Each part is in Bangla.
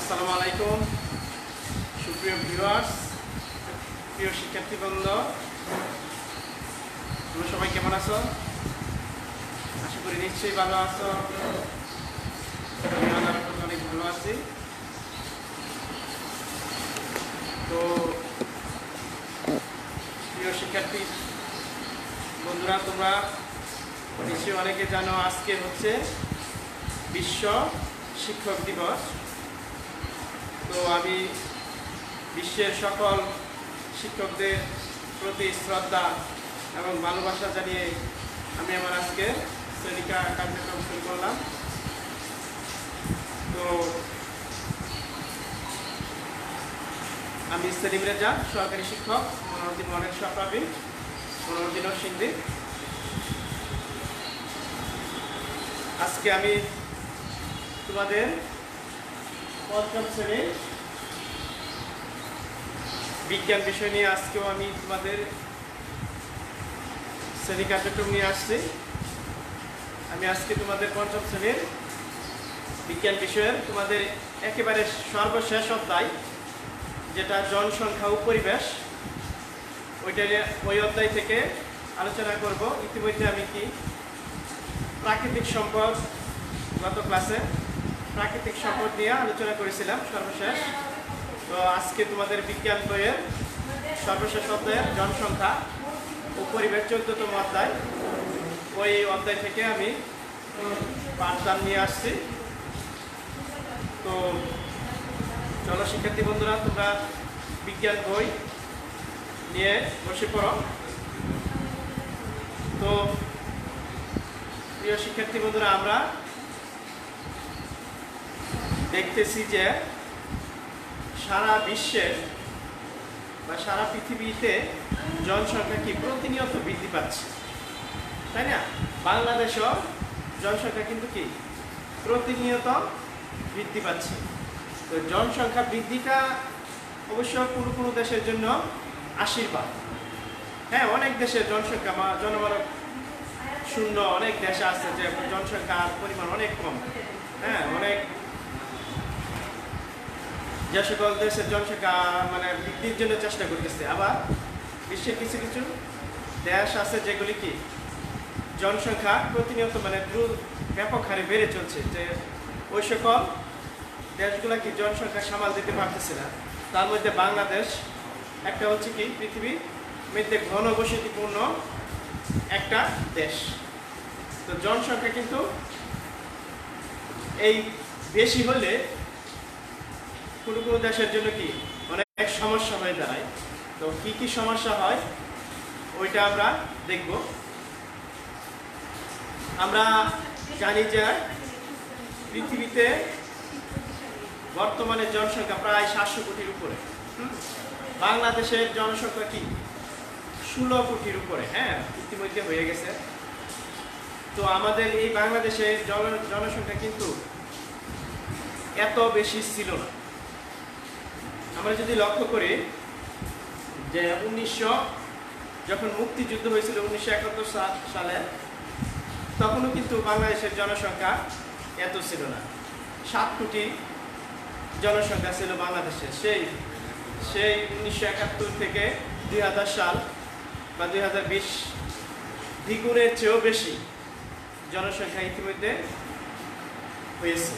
আসসালামু আলাইকুম সুপ্রিয় ভিউয়ার্স, প্রিয় শিক্ষার্থীবৃন্দ, তোমরা সবাই কেমন আছো? আশা করি নিশ্চয়ই ভালো আছো। আমি অনেক ভালো আছি। তো প্রিয় শিক্ষার্থী বন্ধুরা, তোমরা নিশ্চয়ই অনেকে জানো আজকে হচ্ছে বিশ্ব শিক্ষক দিবস। তো আমি বিশ্বের সকল শিক্ষকদের প্রতি শ্রদ্ধা এবং ভালোবাসা জানিয়ে আমি আমার আজকে শ্রেণিকা কার্যক্রম শুরু করলাম। তো আমি সেলিম রেজা, সহকারী শিক্ষক, মনোরদিন মনের সহকারী, মনোরদিন সিন্ধি। আজকে আমি তোমাদের পঞ্চম শ্রেণীর বিজ্ঞান বিষয় নিয়ে আজকেও আমি তোমাদের শ্রেণী কার্যক্রম নিয়ে আসছি। আমি আজকে তোমাদের পঞ্চম শ্রেণীর বিজ্ঞান বিষয়ের তোমাদের একেবারে সর্বশেষ অধ্যায়, যেটা জনসংখ্যা ও পরিবেশ, ওই অধ্যায় থেকে আলোচনা করব। ইতিমধ্যে আমি প্রাকৃতিক সম্পদ, গত ক্লাসে প্রাকৃতিক সম্পদ নিয়ে আলোচনা করেছিলাম সর্বশেষ। তো আজকে তোমাদের বিজ্ঞান বইয়ের সর্বশেষ অধ্যায়ের জনসংখ্যা ও পরিবেশ 14তম অধ্যায়, ওই অধ্যায় থেকে আমি পাঠদান নিয়ে আসছি। তো চলো শিক্ষার্থী বন্ধুরা, তোমরা বিজ্ঞান বই নিয়ে বসে পড়ো। তো প্রিয় শিক্ষার্থী বন্ধুরা, আমরা দেখতেছি যে সারা বিশ্বে বা সারা পৃথিবীতে জনসংখ্যা প্রতিনিয়ত বৃদ্ধি পাচ্ছে, তাই না? বাংলাদেশও জনসংখ্যা কিন্তু প্রতিনিয়ত বৃদ্ধি পাচ্ছে। তো জনসংখ্যা বৃদ্ধিটা অবশ্য কোনো কোনো দেশের জন্য আশীর্বাদ। হ্যাঁ, অনেক দেশের জনসংখ্যা বা জনবল শূন্য অনেক দেশ আছে যে জনসংখ্যার পরিমাণ অনেক কম। হ্যাঁ, অনেক যে সকল দেশের জনসংখ্যা বৃদ্ধির জন্য চেষ্টা করতেছে। আবার বিশ্বের কিছু কিছু দেশ আছে যেগুলি জনসংখ্যা প্রতিনিয়ত দ্রুত ব্যাপক হারে বেড়ে চলছে, যে ওই সকল দেশগুলা জনসংখ্যা সামাল দিতে পারতেছে না। তার মধ্যে বাংলাদেশ একটা হচ্ছে পৃথিবীর মধ্যে ঘনবসতিপূর্ণ একটা দেশ। তো জনসংখ্যা কিন্তু এই বেশি হলে কোনো কোনো দেশের জন্য অনেক সমস্যা হয়ে দাঁড়ায়। তো কি সমস্যা হয় ওইটা আমরা দেখব। আমরা জানি যে পৃথিবীতে বর্তমানে জনসংখ্যা প্রায় 700 কোটির উপরে। বাংলাদেশের জনসংখ্যা 16 কোটির উপরে। হ্যাঁ, ইতিমধ্যে হয়ে গেছে। তো আমাদের এই বাংলাদেশের জনসংখ্যা কিন্তু এত বেশি ছিল না। আমরা যদি লক্ষ্য করি যে যখন মুক্তিযুদ্ধ হয়েছিল 1971 সালে, তখনও কিন্তু বাংলাদেশের জনসংখ্যা এত ছিল না। 7 কোটি জনসংখ্যা ছিল বাংলাদেশের। সেই 1971 থেকে 2000 সাল বা 2020 দ্বিগুণের চেয়েও বেশি জনসংখ্যা ইতিমধ্যে হয়েছে।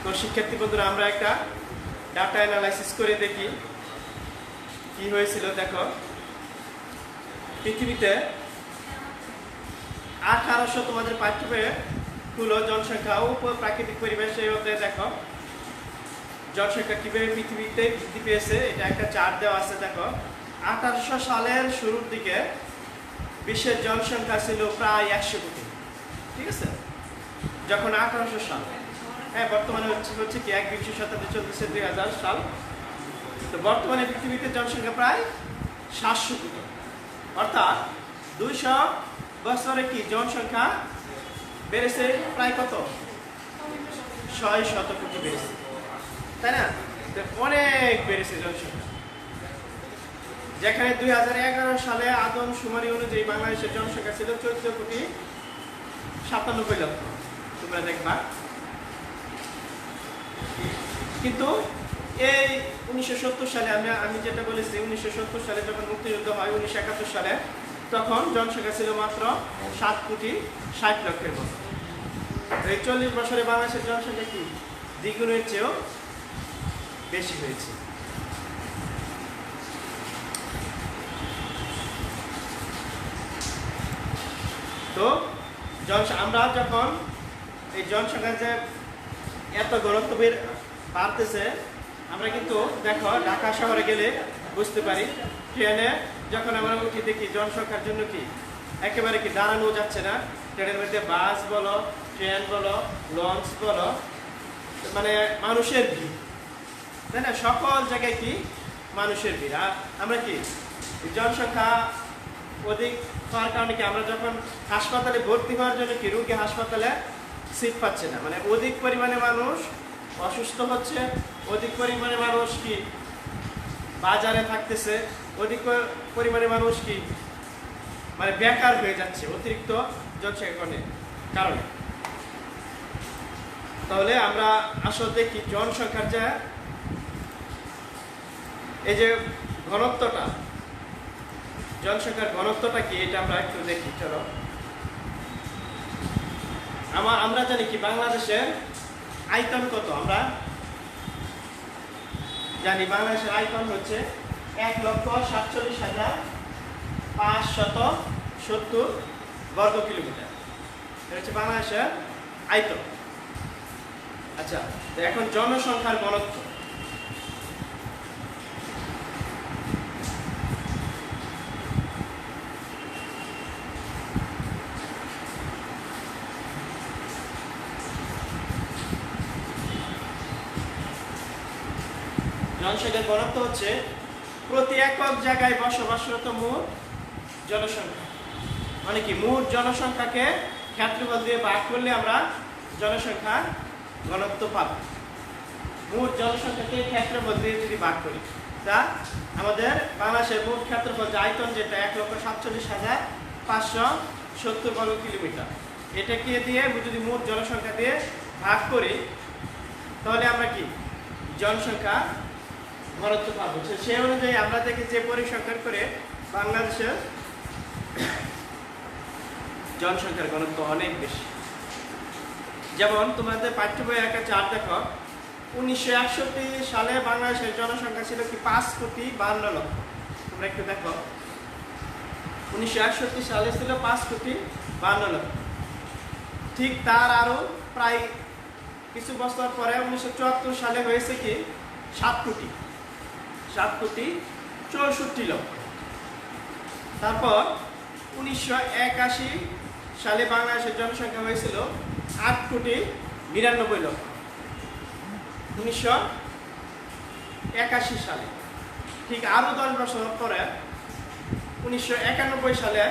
তো শিক্ষার্থী বন্ধুরা, আমরা একটা ডাটা অ্যানালাইসিস করে দেখি কি হয়েছিল। দেখো, পৃথিবীতে 1800 তোমাদের পাঠ্য বইয়ে হলো জনসংখ্যা ও প্রাকৃতিক পরিবেশ। এই অধ্যায়ে দেখো জনসংখ্যা কিভাবে পৃথিবীতে বৃদ্ধি পেয়েছে, এটা একটা চার্ট দেওয়া আছে। দেখো, 1800 সালের শুরুর দিকে বিশ্বের জনসংখ্যা ছিল প্রায় 100 কোটি। ঠিক আছে, যখন 1800 সাল। হ্যাঁ, বর্তমানে হচ্ছে 21 শতাব্দী চলতেছে 2000 সাল। তো বর্তমানে পৃথিবীতে জনসংখ্যা প্রায় 700 কোটি। অর্থাৎ 200 বছরে জনসংখ্যা বেড়েছে প্রায় কত? 600 কোটি বেড়েছে, তাই না? অনেক বেড়েছে জনসংখ্যা। যেখানে 2011 সালে আদমশুমারি অনুযায়ী বাংলাদেশের জনসংখ্যা ছিল 14 কোটি 97 লক্ষ। তোমরা দেখবা কিন্তু এই 1970 সালে আমি যেটা বলেছি 1970 সালে যখন মুক্তিযুদ্ধ হয় 1971 সালে তখন জনসংখ্যা ছিল মাত্র 7,60,00,000 মতো। এই 40 বছরে বাংলাদেশের জনসংখ্যা কি দ্বিগুণের চেয়েও বেশি হয়েছে। তো আমরা যখন এই জনসংখ্যা যে এত ঘনত্ব বাড়তেছে আমরা কিন্তু দেখো ঢাকা শহরে গেলে বুঝতে পারি ট্রেনে যখন আমরা উঠি দেখি জনসংখ্যার জন্য কি একেবারে কি দাঁড়ানো যাচ্ছে না। ট্রেনের মধ্যে বাস বলো, ট্রেন বলো, লঞ্চ বলো, মানে মানুষের ভিড়, তাই না? সকল জায়গায় কি মানুষের ভিড়। আর আমরা কি জনসংখ্যা অধিক হওয়ার কারণে কি আমরা যখন হাসপাতালে ভর্তি হওয়ার জন্য কি রোগী হাসপাতালে সিট পাচ্ছে না, মানে অধিক পরিমাণে মানুষ অসুস্থ হচ্ছে, অধিক পরিমাণে মানুষ কি বাজারে থাকতেছে, অধিক পরিমাণে মানুষ কি মানে বেকার হয়ে যাচ্ছে অতিরিক্ত জনসংখ্যার কারণে। তাহলে আমরা আসলে দেখি জনসংখ্যার যে এই যে ঘনত্বটা, জনসংখ্যার ঘনত্বটা কি এটা আমরা একটু দেখি। চলো আমরা জানি কি বাংলাদেশের আয়তন কত, আমরা জানি বাংলাদেশের আয়তন হচ্ছে 1,47,570 বর্গ কিলোমিটার। এটা হচ্ছে বাংলাদেশের আয়তন। আচ্ছা, তো এখন জনসংখ্যার ঘনত্ব। জনসংখ্যার ঘনত্ব হচ্ছে প্রতি একক জায়গায় বসবাসরত মোট জনসংখ্যা, মানে কি মোট জনসংখ্যাকে ক্ষেত্রফল দিয়ে ভাগ করলে আমরা জনসংখ্যার ঘনত্ব পাব। মোট জনসংখ্যাকে ক্ষেত্রফল দিয়ে যদি ভাগ করি তা আমাদের বাংলাদেশের মোট ক্ষেত্রফল যে আয়তন যেটা 1,47,570 বর্গ কিলোমিটার, এটাকে দিয়ে যদি মোট জনসংখ্যা দিয়ে ভাগ করি তাহলে আমরা কি জনসংখ্যা ঘনত্ব পাবো। সেই অনুযায়ী আমরা দেখি যে পরিসংখ্যান করে বাংলাদেশের জনসংখ্যার ঘনত্ব অনেক বেশি। যেমন তোমাদের পাঠ্য বই একটা চার্ট দেখো, 1961 সালে বাংলাদেশের জনসংখ্যা ছিল কি 5,52,00,000। তোমরা একটু দেখো 1961 সালে ছিল 5,52,00,000। ঠিক তার আরো প্রায় কিছু বছর পরে 1974 সালে হয়েছে কি 7,64,00,000। তারপর 1981 সালে বাংলাদেশের জনসংখ্যা হয়েছিল 8,92,00,000। 1981 সালে ঠিক আরো 10 বছর পরে 1991 সালে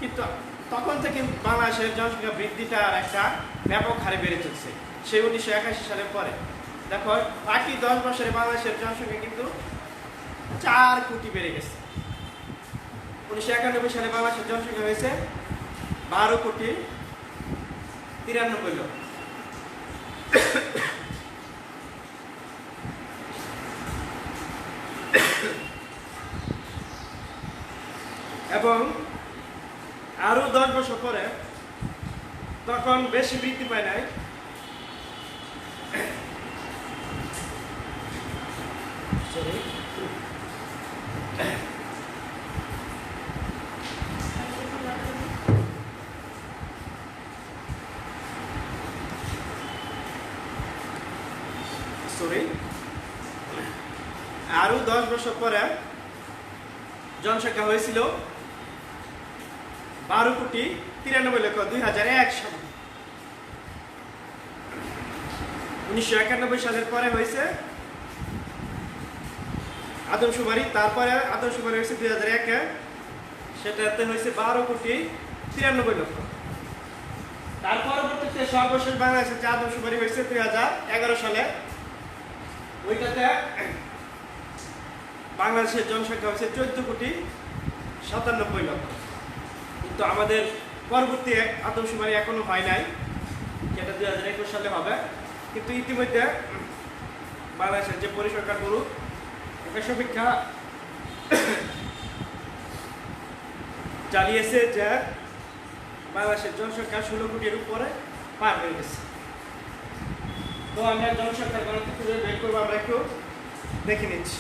কিন্তু তখন থেকে বাংলাদেশের জনসংখ্যা বৃদ্ধিটা একটা ব্যাপক হারে বেড়ে চলছে। সেই 1981 সালের পরে দেখো বাকি 10 বছরে বাংলাদেশের জনসংখ্যা কিন্তু 4 কোটি বেড়ে গেছে। 1991 সালে বাংলাদেশের জনসংখ্যা হয়েছে 12,93,00,000। এবং আরো 10 বছর পরে তখন বেশি বৃদ্ধি পায় নাই, আরো 10 বছর পরে জনসংখ্যা হয়েছিল 12,93,00,000 2001 সালে। 1991 সালের পরে হয়েছে আদমশুমারি, তারপরে আদমশুমারি হয়েছে 2001-এ, সেটাতে হয়েছে 12,93,00,000। তার পরবর্তীতে সর্বশেষ বাংলাদেশের যে আদমশুমারি হয়েছে 2011 সালে, ওইটাতে বাংলাদেশের জনসংখ্যা হয়েছে 14,97,00,000। কিন্তু আমাদের পরবর্তী আদমশুমারি এখনো হয় নাই, যেটা 2021 সালে হবে। কিন্তু ইতিমধ্যে বাংলাদেশের যে পরিসংখ্যানগুলো অপেক্ষা জানিয়েছে যে বাংলাদেশের জনসংখ্যা 16 কোটির উপরে পার হয়ে গেছে। তো আমরা জনসংখ্যার ঘনত্ব কিভাবে বের করবো আমরা একটু দেখে নিচ্ছি।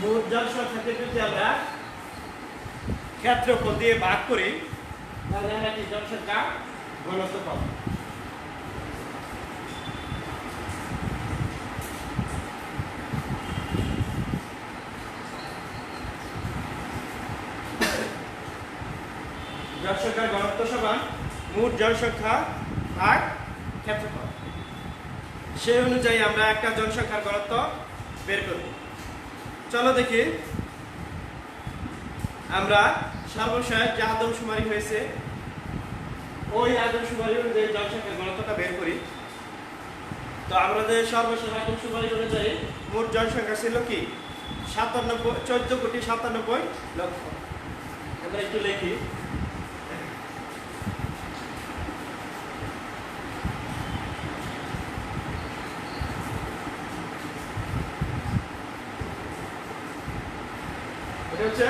মোট জনসংখ্যাকে যদি আমরা ক্ষেত্রফল দিয়ে ভাগ করি তাহলে আমরা কি জনসংখ্যা ঘনত্ব পাবো। জনসংখ্যার ঘনত্ব সমান মোট জনসংখ্যা ভাগ ক্ষেত্রফল। সেই অনুযায়ী আমরা একটা জনসংখ্যার ঘনত্ব বের করব। চলো দেখি আমরা সর্বশেষ যে আদমশুমারি হয়েছে ওই আদমশুমারি অনুযায়ী জনসংখ্যার ঘনত্বটা বের করি। তো আমাদের সর্বশেষ আদমশুমারি অনুযায়ী মোট জনসংখ্যা ছিল কি 14,97,00,000। আমরা একটু লিখি। এটা হচ্ছে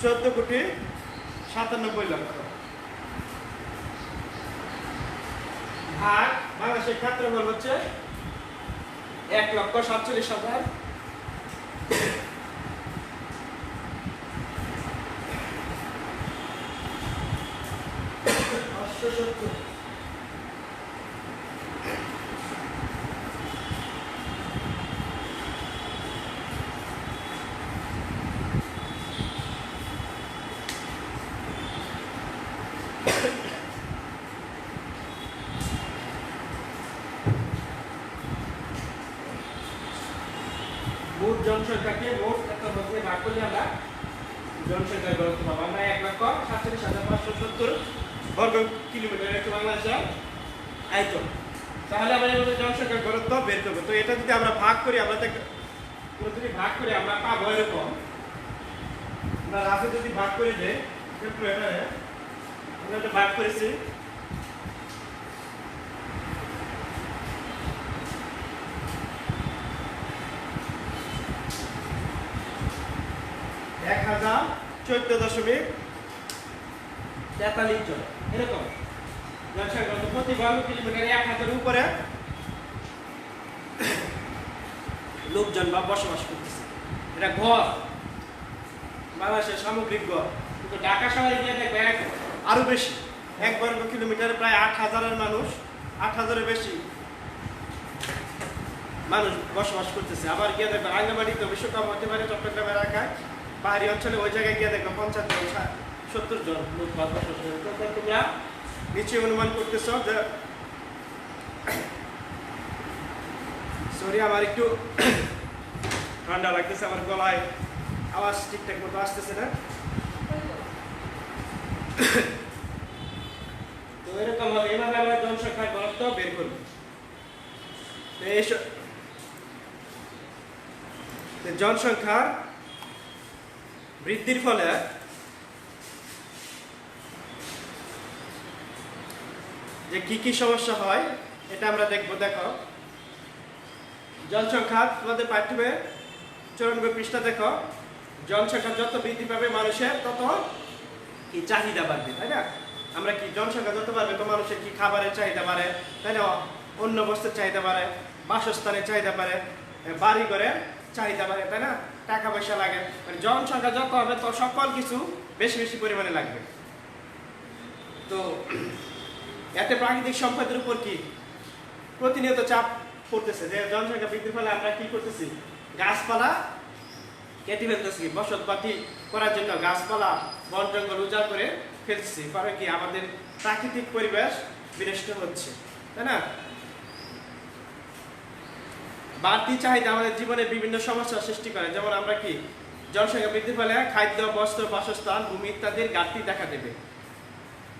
14,97,00,000 ভাগ বাংলাদেশের ক্ষেত্রফল হচ্ছে 1,47,000। মোট জনসংখ্যাকে মোট ক্ষেত্রফল দিয়ে ভাগ করলে আমরা জনসংখ্যার ঘনত্ব পাবো। আমরা 1,47,570 বর্গ কিলোমিটার একটু বাংলাদেশের আয়তন। তাহলে আমরা এভাবে জনসংখ্যার ঘনত্ব বের করবো। তো এটা যদি আমরা ভাগ করি আমরা যদি ভাগ করি আমরা পাবো এরকম। আমরা রাফে যদি ভাগ করে দেই আমরা এটা ভাগ করেছি 1014.43 জন এরকম জনসংখ্যা প্রতি বর্গ কিলোমিটারে 1000 উপরে লোকজন বা বসবাস করতেছে। এটা গড় বাংলাদেশের সামগ্রিক গড়। কিন্তু ঢাকা শহরে গিয়ে দেখবে আরো বেশি, 1 বর্গ কিলোমিটারে প্রায় 8,000-এর মানুষ, 8,000-এর বেশি মানুষ বসবাস করতেছে। আবার গিয়ে দেখবে রাঙ্গামাটিতে বেশি কম হতে পারে, চট্টগ্রামের এলাকায় পাহাড়ি অঞ্চলে ওই জায়গায় গিয়ে দেখবে 50-70 জন লোক বসবাস করতেছে। তোমরা নিশ্চয়ই অনুমান করতেছ যে সরি আমার একটু ঠান্ডা লাগতেছে, আমার গলায় আওয়াজ ঠিকঠাক মতো আসতেছে না। তো এরকম হবে, এভাবে আমরা জনসংখ্যার ঘনত্ব বের করব। জনসংখ্যার বৃদ্ধির ফলে যে কি সমস্যা হয় এটা আমরা দেখব। দেখো জনসংখ্যা তোমাদের পাঠ্যবে 94 পৃষ্ঠা দেখো, জনসংখ্যা যত বৃদ্ধি পাবে মানুষের তত কি চাহিদা বাড়বে, তাই না? আমরা কি জনসংখ্যা যত বাড়বে তো মানুষের কি খাবারের চাহিদা বাড়ে, তাই না? অন্য বস্তুর চাহিদা বাড়ে, বাসস্থানের চাহিদা বাড়ে, বাড়ি ঘরের চাহিদা বাড়ে, তাই না? টাকা পয়সা লাগে, মানে জনসংখ্যা যত হবে তো সকল কিছু বেশি বেশি পরিমাণে লাগবে। তো এতে প্রাকৃতিক সম্পদের উপর কি প্রতিনিয়ত চাপ পড়তেছে, যে জনসংখ্যা বৃদ্ধির ফলে আমরা কি করতেছি, গাছপালা কেটে ফেলতেছি, বসতবাটি করার জন্য গাছপালা বন জঙ্গল উজাড় করে ফেলতেছি। পরে কি আমাদের প্রাকৃতিক পরিবেশ বিনষ্ট হচ্ছে, তাই না? বাড়তি চাহিদা আমাদের জীবনে বিভিন্ন সমস্যার সৃষ্টি করে। যেমন আমরা কি জনসংখ্যা বৃদ্ধির ফলে খাদ্য, বস্ত্র, বাসস্থান, ভূমি ইত্যাদির ঘাটতি দেখা দেবে।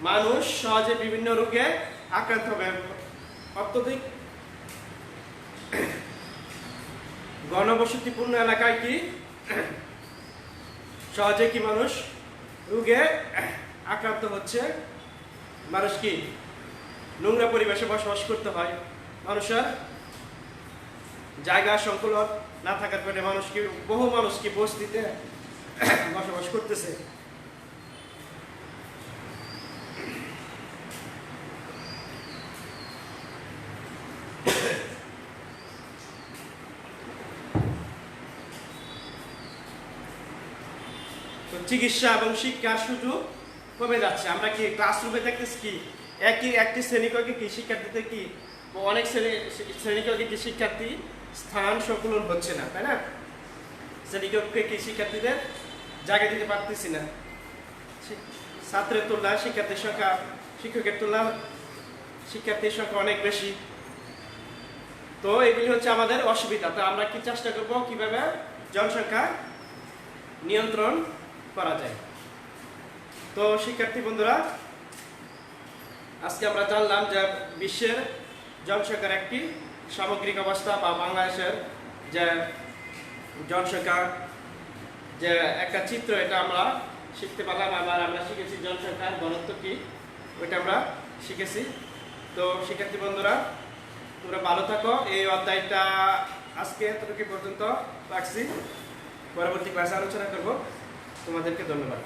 মানুষ সহজে বিভিন্ন রোগে আক্রান্ত হবে, অত্যধিক ঘনবসতিপূর্ণ এলাকায় কি সহজে কি মানুষ রোগে আক্রান্ত হচ্ছে, মানুষ কি নোংরা পরিবেশে বসবাস করতে হয়, মানুষের জায়গা সংকুলন না থাকার কারণে বহু মানুষ কি বস্তিতে বসবাস করতেছে। তো চিকিৎসা এবং শিক্ষার সুযোগ কমে যাচ্ছে। আমরা কি ক্লাসরুমে দেখতেছি কি একটি শ্রেণীকক্ষে কি শিক্ষার্থীদের কি অনেক শ্রেণীকক্ষে কি শিক্ষার্থী স্থান সংকুলন হচ্ছে না, তাই না? শ্রেণীকক্ষে কি শিক্ষার্থীদের জায়গা দিতে পারতেছি না। ছাত্রের তুলনায় শিক্ষার্থীর সংখ্যা, শিক্ষকের তুলনায় শিক্ষার্থীর সংখ্যা অনেক বেশি। তো এগুলি হচ্ছে আমাদের অসুবিধা। তো আমরা কি চেষ্টা করব কিভাবে জনসংখ্যা নিয়ন্ত্রণ করা যায়। তো শিক্ষার্থী বন্ধুরা, আজকে আমরা জানলাম যে বিশ্বের জনসংখ্যার একটি সামগ্রিক অবস্থা বা বাংলাদেশের যে জনসংখ্যা যে একটা চিত্র, এটা আমরা শিখতে পারলাম। আবার আমরা শিখেছি জনসংখ্যার ঘনত্ব কি, ওইটা আমরা শিখেছি। তো শিক্ষার্থী বন্ধুরা, তোমরা ভালো থাকো। এই অধ্যায়টা আজকে এতটুকু পর্যন্ত রাখছি, পরবর্তী ক্লাসে আলোচনা করব। তোমাদেরকে ধন্যবাদ।